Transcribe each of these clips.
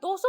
200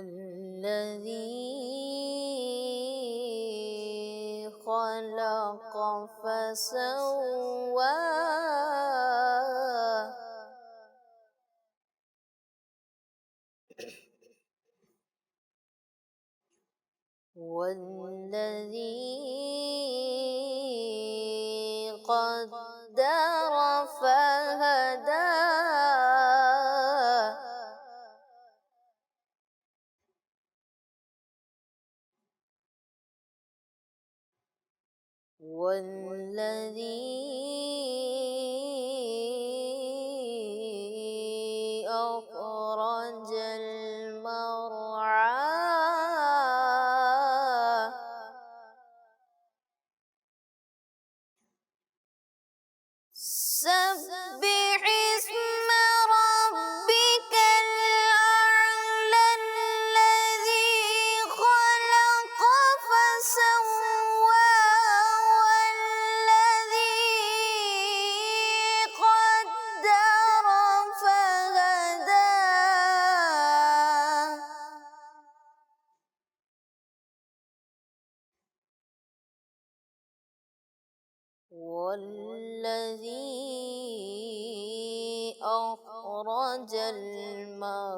الذي خلق فسوى والذي قدر فهدى والذي أخرج المرعى سبح اسم ربك الأعلى الذي خلق فسوى والذي قدر فهدى والذي أخرج المرعى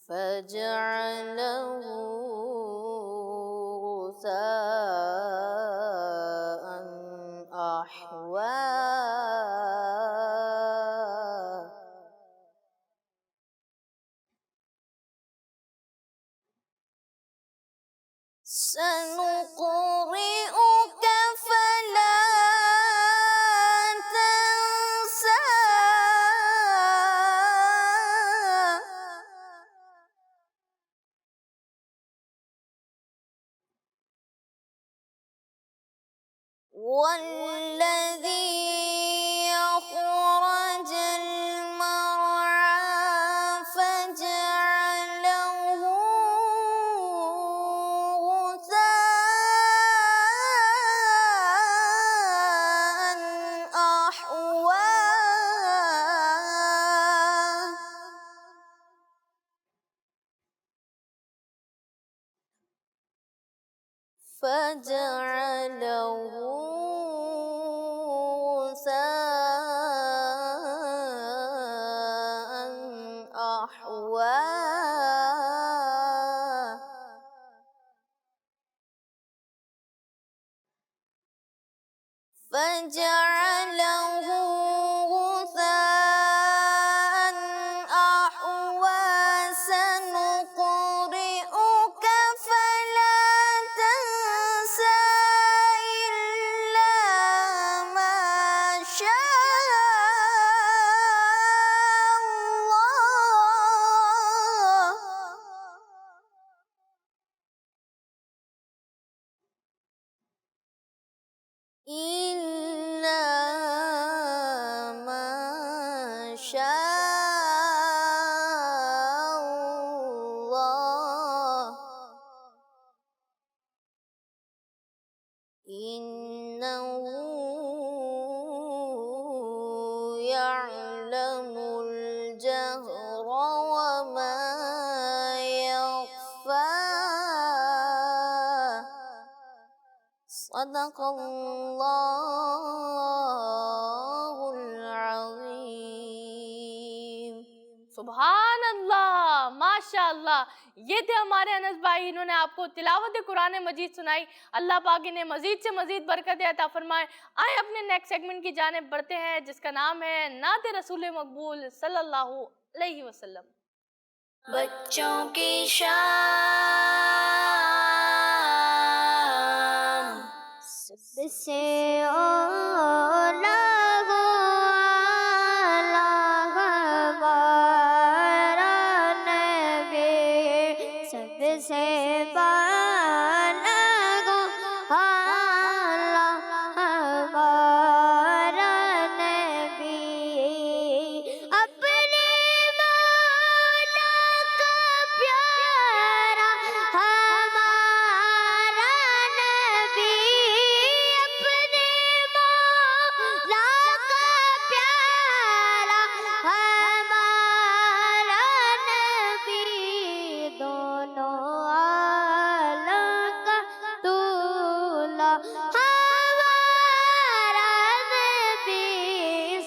فجعله غثاء أحوى سنقرئك فلا تنسى والذي أخرج المرعى فجعله غثاء فجعله غثاء أحوى فجعله غثاء أحوى سنقرئك فلا تنسى إلا ما شاء الله إلا ما شاء الله إنه يعلم الجهر وما يخفى صدق اللہ العظیم. سبحان اللہ، ماشاء اللہ. یہ تھے ہمارے انس بھائی، انہوں نے آپ کو تلاوت قرآن مجید سنائی. اللہ پاک انہیں مزید سے مزید برکت عطا فرمائے. آئے اپنے نیکسٹ سیگمنٹ کی جانب بڑھتے ہیں جس کا نام ہے نعت رسول مقبول صلی اللہ علیہ وسلم. بچوں کی شان سب سے اولا ہمارا نبی، سب سے بالغ ہمارا نبی، اپنے مولا کا پیارا ہمارا نبی، اپنے مولا کا پیارا ہمارا نبی، دونوں عالم کا دولا ہمارا نبی،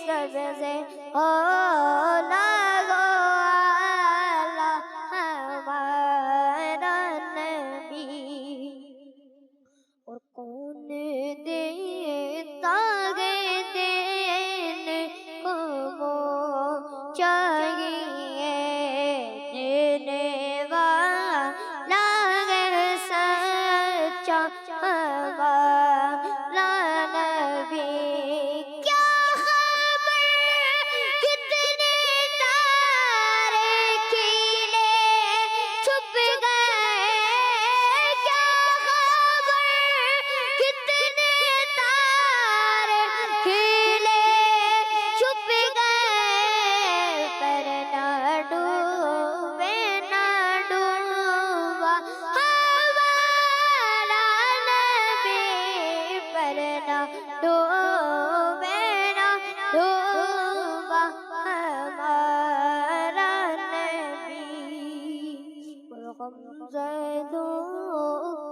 سب سے اولا والا ہمارا نبی. اور کون دیتا ہے دینے کو وہ چاہیے، دینے والا ہے سچا ہمارا نبی. کیا خبر کتنے تارے کھلے چھپ گئے، کیا خبر کتنے تارے کھلے چھپ گئے، پر نہ ڈوبے نہ ڈوبا ہمارا نبی، پر نہ ڈوبے نہ ڈوبا ہمارا نبی. غمزدوں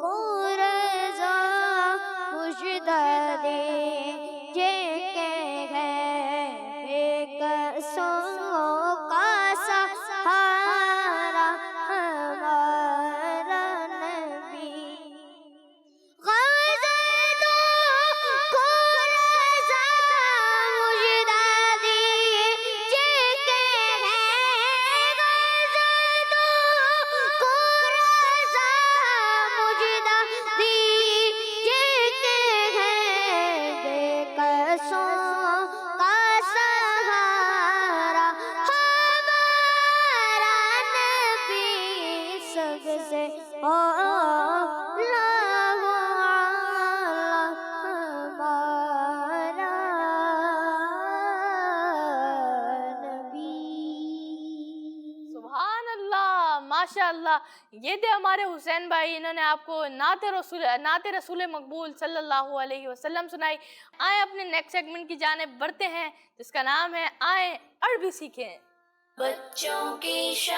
کو رضا مژدہ دیجیے کہ ہے بے کسوں کا سہارا ہمارا نبی. غمزدوں کو رضا مژدہ دیجیے کہ ہے، غمزدوں کو رضا مژدہ دیجیے کہ ہے بے کسوں کا سہارا ہمارا نبی، سب سے اولا والا ہمارا نبی. سبحان اللہ، ماشاء اللہ. یہ تھے ہمارے حسین بھائی، انہوں نے آپ کو نعت رسول مقبول صلی اللہ علیہ وسلم سنائی. آئے اپنے نیکسٹ سیگمنٹ کی جانب بڑھتے ہیں جس کا نام ہے آئے عربی سیکھیں. بچوں کی شان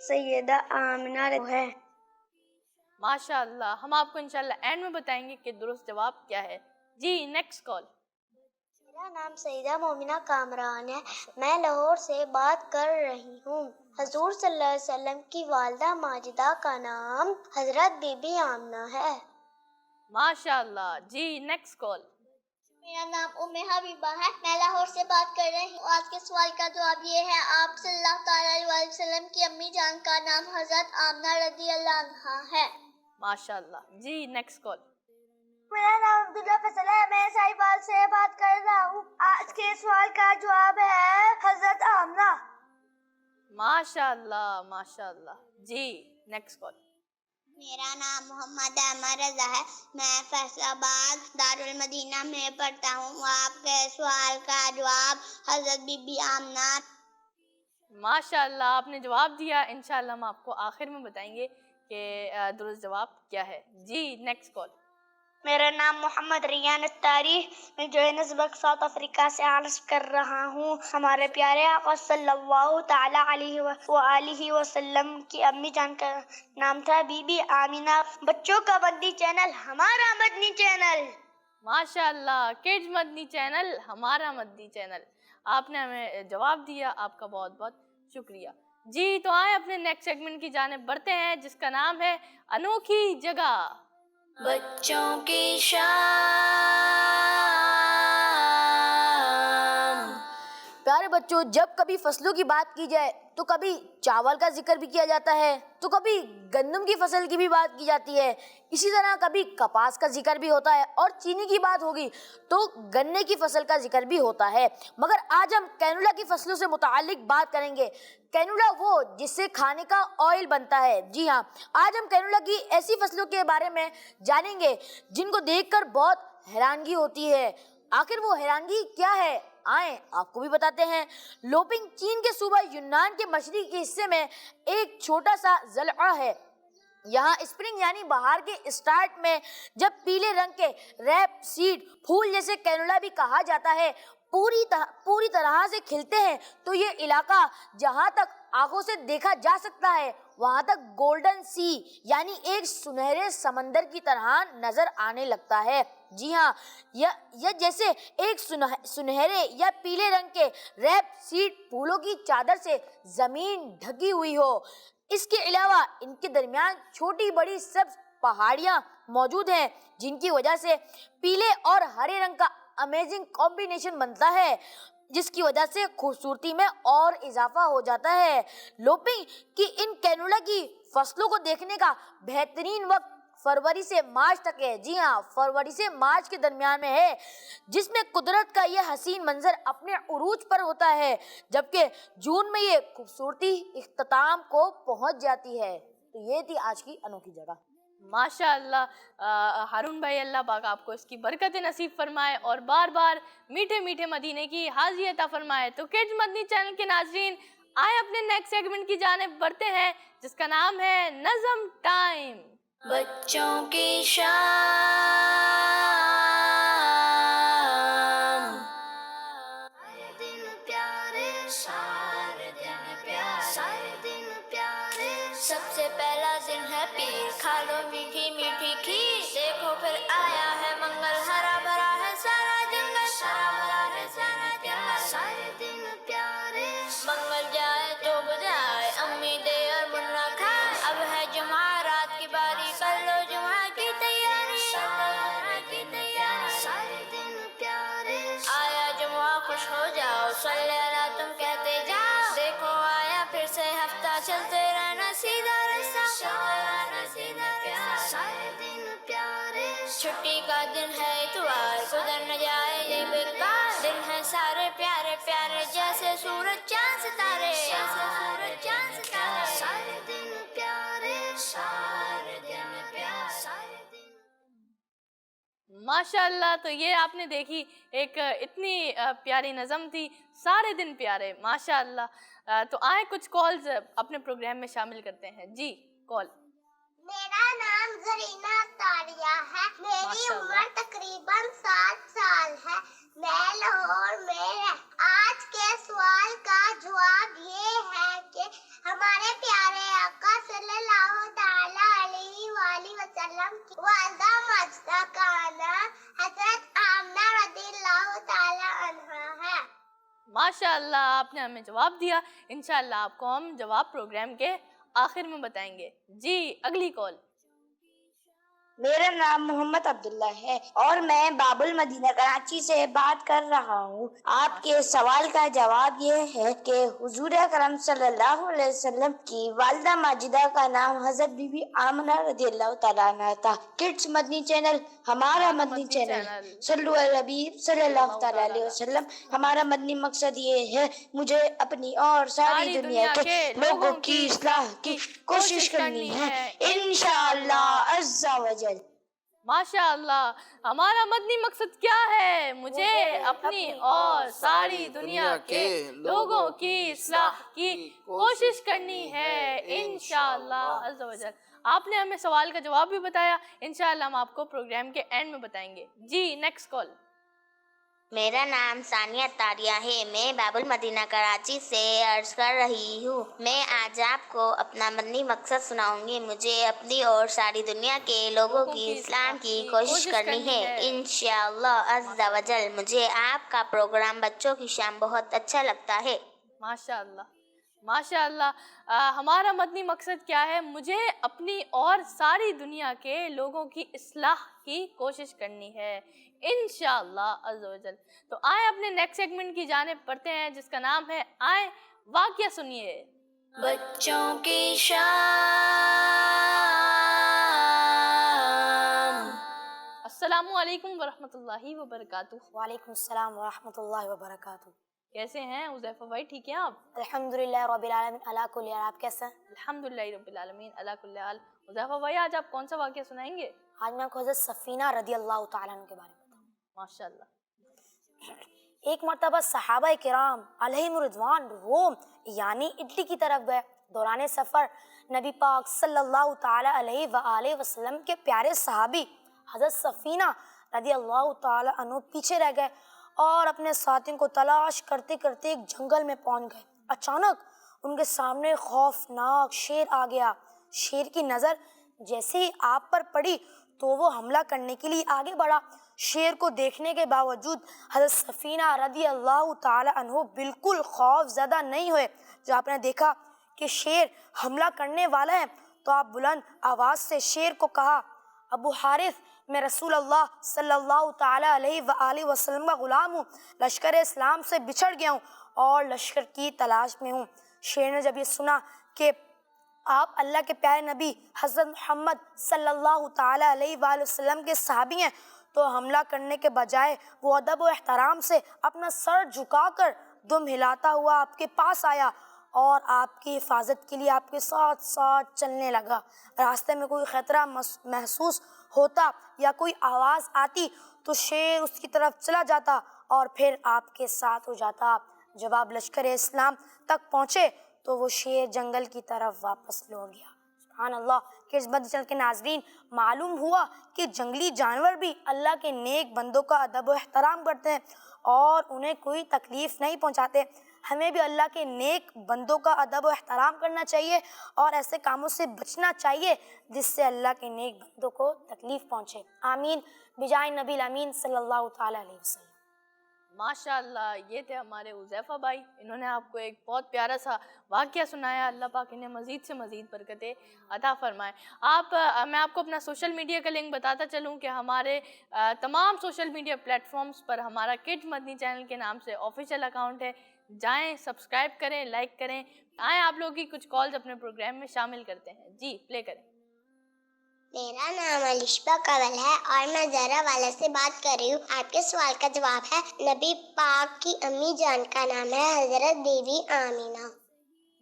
سیدہ آمنہ ہے۔ ماشاء اللہ، ہم آپ کو انشاءاللہ اینڈ میں بتائیں گے کہ درست جواب کیا ہے۔ جی نیکسٹ کال۔ میرا نام سیدہ مومنہ کامران ہے، میں لاہور سے بات کر رہی ہوں۔ حضور صلی اللہ علیہ وسلم کی والدہ ماجدہ کا نام حضرت بی بی آمنہ ہے۔ ماشاء اللہ، جی نیکسٹ کال۔ میرا نام ام حبیبہ ہے، میں لاہور سے بات کر رہی ہوں۔ آج کے سوال کا جواب یہ ہے، آپ صلی اللہ تعالیٰ علیہ وسلم کی امی جان کا نام حضرت آمنہ رضی اللہ عنہا ہے۔ ماشاء اللہ، جی نیکسٹ کال۔ میرا نام عبداللہ فیصل ہے، میں ساہیوال سے بات کر رہا ہوں۔ آج کے سوال کا جواب ہے حضرت آمنہ۔ ماشاء اللہ، ماشاء اللہ، جی نیکسٹ کال۔ میرا نام محمد احمد رضا ہے، میں فیصل آباد دارالمدینہ میں پڑھتا ہوں۔ آپ کے سوال کا جواب حضرت بی بی آمنہ۔ ماشاء اللہ، آپ نے جواب دیا، انشاءاللہ ہم آپ کو آخر میں بتائیں گے کہ درست جواب کیا ہے۔ جی نیکسٹ کال۔ میرا نام محمد ریان التاری، میں جوہانسبرگ ساؤتھ افریقہ سے عرض کر رہا ہوں۔ ہمارے پیارے آقا صلی اللہ تعالیٰ علیہ وآلہ وسلم کی امی جان کا نام تھا بی بی آمینہ۔ بچوں کا مدنی چینل ہمارا مدنی چینل۔ ماشاء اللہ، کڈز مدنی چینل ہمارا مدنی چینل، آپ نے ہمیں جواب دیا، آپ کا بہت بہت شکریہ۔ جی تو آئیں اپنے نیکسٹ سیگمنٹ کی جانب بڑھتے ہیں، جس کا نام ہے انوکھی جگہ۔ بچوں کی شام۔ پیارے بچوں، جب کبھی فصلوں کی بات کی جائے تو کبھی چاول کا ذکر بھی کیا جاتا ہے، تو کبھی گندم کی فصل کی بھی بات کی جاتی ہے، اسی طرح کبھی کپاس کا ذکر بھی ہوتا ہے، اور چینی کی بات ہوگی تو گنے کی فصل کا ذکر بھی ہوتا ہے۔ مگر آج ہم کینولا کی فصلوں سے متعلق بات کریں گے۔ کینولا وہ جس سے کھانے کا آئل بنتا ہے۔ جی ہاں، آج ہم کینولا کی ایسی فصلوں کے بارے میں جانیں گے جن کو دیکھ کر بہت حیرانگی ہوتی ہے۔ آخر وہ حیرانگی کیا ہے، آئیں آپ کو بھی بتاتے ہیں۔ لوپنگ چین کے صوبہ یونان کے مشرقی حصے میں ایک چھوٹا سا ضلع ہے۔ یہاں اسپرنگ یعنی بہار کے اسٹارٹ میں جب پیلے رنگ کے ریپ سیڈ پھول جیسے کینولا بھی کہا جاتا ہے پوری طرح سے کھلتے ہیں، تو یہ علاقہ جہاں تک آنکھوں سے دیکھا جا سکتا ہے وہاں تک گولڈن سی یعنی ایک سنہرے سمندر کی طرح نظر آنے لگتا ہے۔ جی ہاں، یہ جیسے ایک سنہرے یا پیلے رنگ کے ریپ سیڈ پھولوں کی چادر سے زمین ڈھکی ہوئی ہو۔ اس کے علاوہ ان کے درمیان چھوٹی بڑی سبز پہاڑیاں موجود ہیں، جن کی وجہ سے پیلے اور ہرے رنگ کا امیزنگ کمبینیشن بنتا ہے، جس کی وجہ سے خوبصورتی میں اور اضافہ ہو جاتا ہے۔ لوپنگ کی ان کینولا کی فصلوں کو دیکھنے کا بہترین وقت فروری سے مارچ تک ہے۔ جی ہاں، فروری سے مارچ کے درمیان میں ہے، جس میں قدرت کا یہ حسین منظر اپنے عروج پر ہوتا ہے، جبکہ جون میں یہ خوبصورتی اختتام کو پہنچ جاتی ہے۔ تو یہ تھی آج کی انوکھی جگہ۔ ماشاء اللہ ہارون بھائی، اللہ پاک آپ کو اس کی برکت نصیب فرمائے اور بار بار میٹھے میٹھے مدینے کی حاضری عطا فرمائے۔ تو کڈز مدنی چینل کے ناظرین، آئے اپنے نیکسٹ سیگمنٹ کی جانب بڑھتے ہیں، جس کا نام ہے نظم ٹائم۔ بچوں کی شام۔ سارے دن پیارے، سارے دن پیارے، سارے دن پیارے۔ سب سے پہلا دن ہے پیر، کھا لو میٹھی میٹھی کھیر، دیکھو پھر آیا ہے منگل، ہرا بھرا ہے سارا جنگل، ہرا بھرا ہے سارا جنگل۔ سارے دن پیارے، منگل جائے تو بجائے، امی دے اور منا کھائے، اب ہے جمعہ رات کی باری، کر لو جمعہ کی تیاری، کی تیاری۔ سارے دن پیارے، آیا جمعہ خوش ہو جاؤ، صلی اللہ تم کہتے جاؤ، دیکھو آیا پھر سے ہفتہ، چلتے رہنا سیدھا رستہ، سیدھا رستہ۔ سارے دن پیارے، چھٹی کا دن ہے اتوار، گزر نہ جائے یہ بیکار، دن ہے سارے پیارے پیارے، جیسے سورج چاند ستارے، جیسے سورج چاند ستارے۔ سارے دن پیارے، سارے دن پیارے، سارے دن۔ ماشاء اللہ، تو یہ آپ نے دیکھی ایک اتنی پیاری نظم تھی، سارے دن پیارے، ماشاء اللہ۔ تو آئیں کچھ کالز اپنے پروگرام میں شامل کرتے ہیں۔ جی کال۔ میرا نام زرینہ تاریہ ہے، میری عمر تقریباً 7 سال ہے، میں لاہور میں۔ آج کے سوال کا جواب یہ ہے کہ ہمارے پیارے ماشاء اللہ آپ نے ہمیں جواب دیا. انشاءاللہ آپ کو ہم جواب پروگرام کے آخر میں بتائیں گے. جی اگلی کال. میرا نام محمد عبداللہ ہے اور میں باب المدینہ کراچی سے بات کر رہا ہوں. آپ کے سوال کا جواب یہ ہے کہ حضور اکرم صلی اللہ علیہ وسلم کی والدہ ماجدہ کا نام حضرت بی بی آمنہ رضی اللہ تعالیٰ عنہ تھا. کڈس مدنی چینل ہمارا مدنی چینل. صلو علی حبیب صلی اللہ تعالیٰ علیہ وسلم. ہمارا مدنی مقصد یہ ہے مجھے اپنی اور ساری دنیا کے لوگوں کی اصلاح کی کوشش کرنی ہے انشاءاللہ عز و جل. ماشاء اللہ ہمارا مدنی مقصد کیا ہے؟ مجھے اپنی اور ساری دنیا کے لوگوں کی اصلاح کی کوشش کرنی ہے انشاءاللہ عز و جل. آپ نے ہمیں سوال کا جواب بھی بتایا. انشاءاللہ ہم آپ کو پروگرام کے اینڈ میں بتائیں گے. جی نیکسٹ کال. میرا نام ثانیہ طاریہ ہے. میں باب المدینہ کراچی سے عرض کر رہی ہوں. میں آج آپ کو اپنا مدنی مقصد سناؤں گی. مجھے اپنی اور ساری دنیا کے لوگوں کی اصلاح کی کوشش کرنی ہے انشاءاللہ عز و جل. مجھے آپ کا پروگرام بچوں کی شام بہت اچھا لگتا ہے. ماشاء اللہ ماشاء اللہ ہمارا مدنی مقصد کیا ہے؟ مجھے اپنی اور ساری دنیا کے لوگوں کی اصلاح کی کوشش کرنی ہے انشاءاللہ عز و جل. تو آئیں اپنے نیکسٹ سیگمنٹ کی جانب پڑھتے ہیں جس کا نام ہے آئیں واقعہ سنیے. بچوں کی شام. السلام علیکم ورحمۃ اللہ وبرکاتہ. وعلیکم السلام ورحمۃ اللہ وبرکاتہ. کیسے ہیں حذیفہ بھائی؟ ٹھیک ہیں آپ؟ الحمدللہ رب العالمین علی کل حال. آپ کیسے ہیں؟ الحمدللہ رب العالمین علی کل حال. حذیفہ بھائی آج آپ کون سا واقعہ سنائیں گے؟ آج میں آپ کو حضرت سفینہ رضی اللہ تعالیٰ عنہ کے بارے میں بتاؤں. ماشاء اللہ. ایک مرتبہ صحابہ کرام علیہم رضوان روم یعنی اٹلی کی طرف گئے. دوران سفر نبی پاک صلی اللہ تعالیٰ علیہ وآلہ وسلم کے پیارے صحابی حضرت سفینہ رضی اللہ تعالیٰ عنہ پیچھے رہ گئے اور اپنے ساتھیوں کو تلاش کرتے کرتے ایک جنگل میں پہنچ گئے. اچانک ان کے سامنے خوفناک شیر آ گیا. شیر کی نظر جیسے ہی آپ پر پڑی تو وہ حملہ کرنے کے لیے آگے بڑھا. شیر کو دیکھنے کے باوجود حضرت سفینہ رضی اللہ تعالی عنہ بالکل خوف زدہ نہیں ہوئے. جب آپ نے دیکھا کہ شیر حملہ کرنے والا ہے تو آپ بلند آواز سے شیر کو کہا ابو حارث میں رسول اللہ صلی اللہ تعالیٰ علیہ وآلہ وسلم کا غلام ہوں. لشکر اسلام سے بچھڑ گیا ہوں اور لشکر کی تلاش میں ہوں. شیر نے جب یہ سنا کہ آپ اللہ کے پیارے نبی حضرت محمد صلی اللہ تعالیٰ علیہ وآلہ وسلم کے صحابی ہیں تو حملہ کرنے کے بجائے وہ ادب و احترام سے اپنا سر جھکا کر دم ہلاتا ہوا آپ کے پاس آیا اور آپ کی حفاظت کے لیے آپ کے ساتھ ساتھ چلنے لگا. راستے میں کوئی خطرہ محسوس ہوتا یا کوئی آواز آتی تو شیر اس کی طرف چلا جاتا اور پھر آپ کے ساتھ ہو جاتا. جب آپ لشکر اسلام تک پہنچے تو وہ شیر جنگل کی طرف واپس لوٹ گیا. سبحان اللہ. کہ اس بدر چل کے ناظرین معلوم ہوا کہ جنگلی جانور بھی اللہ کے نیک بندوں کا ادب و احترام کرتے ہیں اور انہیں کوئی تکلیف نہیں پہنچاتے. ہمیں بھی اللہ کے نیک بندوں کا ادب و احترام کرنا چاہیے اور ایسے کاموں سے بچنا چاہیے جس سے اللہ کے نیک بندوں کو تکلیف پہنچے. آمین بجائے نبی الامین صلی اللہ تعالیٰ علیہ وسلم. ماشاء اللہ یہ تھے ہمارے حذیفہ بھائی. انہوں نے آپ کو ایک بہت پیارا سا واقعہ سنایا. اللہ پاک انہیں مزید سے مزید برکتیں عطا فرمائے. میں آپ کو اپنا سوشل میڈیا کا لنک بتاتا چلوں کہ ہمارے تمام سوشل میڈیا پلیٹ فارمز پر ہمارا کڈز مدنی چینل کے نام سے آفیشیل اکاؤنٹ ہے. جائیں سبسکرائب کریں, لائک کریں. آئیں آپ لوگوں کی کچھ کالز اپنے پروگرام میں شامل کرتے ہیں. جی پلے کریں. میرا نام الشبہ کنول ہے اور میں زہرا والا سے بات کر رہی ہوں. آپ کے سوال کا جواب ہے نبی پاک کی امی جان کا نام ہے حضرت بی بی آمینہ.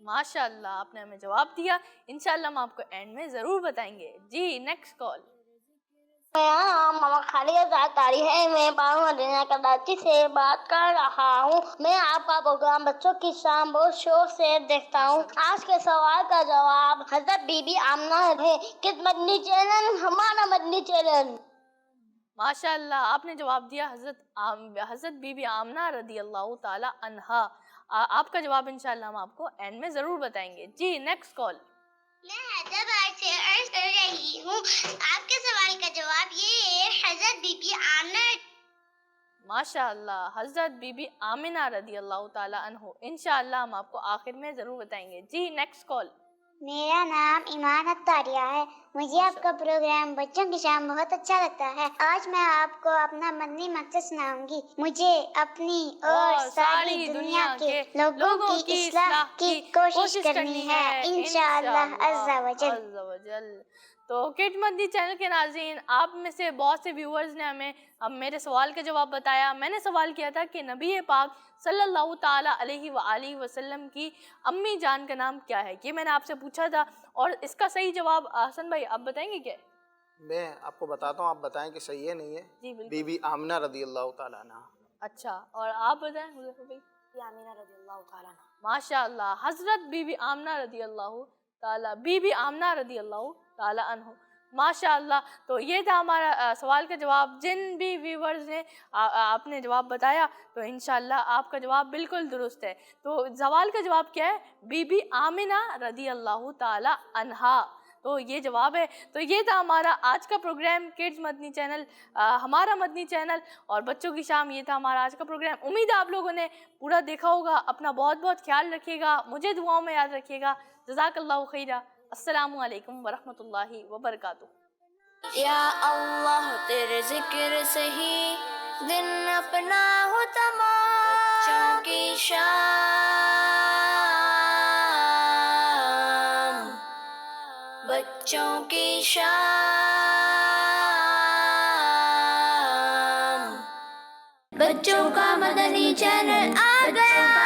ماشاء اللہ آپ نے ہمیں جواب دیا. انشاءاللہ ہم آپ کو اینڈ میں ضرور بتائیں گے. جی نیکسٹ کال. میرا نام محمد خالد آزاد طاری ہے. میں باب المدینہ کراچی سے بات کر رہا ہوں. میں آپ کا پروگرام بچوں کی شام بہت شوق سے دیکھتا ہوں. آج کے سوال کا جواب حضرت بی بی آمنہ ہے. کس مدنی چینل؟ ہمارا مدنی چینل. ماشاء اللہ آپ نے جواب دیا حضرت بی بی آمنہ رضی اللہ تعالی عنہا. آپ کا جواب انشاءاللہ ہم آپ کو اینڈ میں ضرور بتائیں گے. جی نیکسٹ کال. میں حیدرآباد سے عرض کر رہی ہوں. آپ کے سوال کا جواب یہ ہے حضرت بی بی آمنہ. ماشاء اللہ حضرت بی بی آمنہ رضی اللہ تعالیٰ عنہ، انشاءاللہ ہم آپ کو آخر میں ضرور بتائیں گے. جی نیکسٹ کال. میرا نام ایمان اطاریہ ہے. مجھے آپ کا پروگرام بچوں کی شام بہت اچھا لگتا ہے. آج میں آپ کو اپنا مدنی مقصد سناؤں گی. مجھے اپنی اور ساری دنیا کے لوگوں کی اصلاح کی کوشش کرنی ہے انشاءاللہ عز و جل. تو کڈز مدنی چینل کے ناظرین، آپ میں سے بہت سے ویورز نے ہمیں اب میرے سوال کا جواب بتایا. میں نے سوال کیا تھا کہ نبی پاک صلی اللہ تعالیٰ علیہ وآلہ وسلم کی امی جان کا نام کیا ہے، یہ میں نے آپ سے پوچھا تھا، اور اس کا صحیح جواب حسن بھائی آپ بتائیں گے کیا؟ میں آپ کو بتاتا ہوں، آپ بتائیں کہ صحیح ہے نہیں ہے. جی بالکل. بی بی آمنہ رضی اللہ تعالیٰ عنہ. اچھا، اور آپ بتائیں حذیفہ بھائی؟ آمینہ رضی اللہ تعالیٰ عنہ. ماشاء اللہ حضرت بی بی آمنہ رضی اللہ تعالیٰ عنہ. ماشاء اللہ. تو یہ تھا ہمارا سوال کا جواب. جن بھی ویورز نے آپ نے جواب بتایا تو انشاءاللہ آپ کا جواب بالکل درست ہے. تو سوال کا جواب کیا ہے؟ بی بی آمنہ رضی اللہ تعالیٰ عنہا. تو یہ جواب ہے. تو یہ تھا ہمارا آج کا پروگرام کڈز مدنی چینل، ہمارا مدنی چینل اور بچوں کی شام. یہ تھا ہمارا آج کا پروگرام. امید ہے آپ لوگوں نے پورا دیکھا ہوگا. اپنا بہت بہت خیال رکھیے گا، مجھے دعاؤں میں یاد رکھیے گا. جزاک اللہ خیرہ. السلام علیکم ورحمۃ اللہ وبرکاتہ. یا اللہ تیرے ذکر سے ہی دن اپنا ہو تمام، بچوں کی شام، بچوں کی شام، بچوں کا مدنی چینل آ گیا.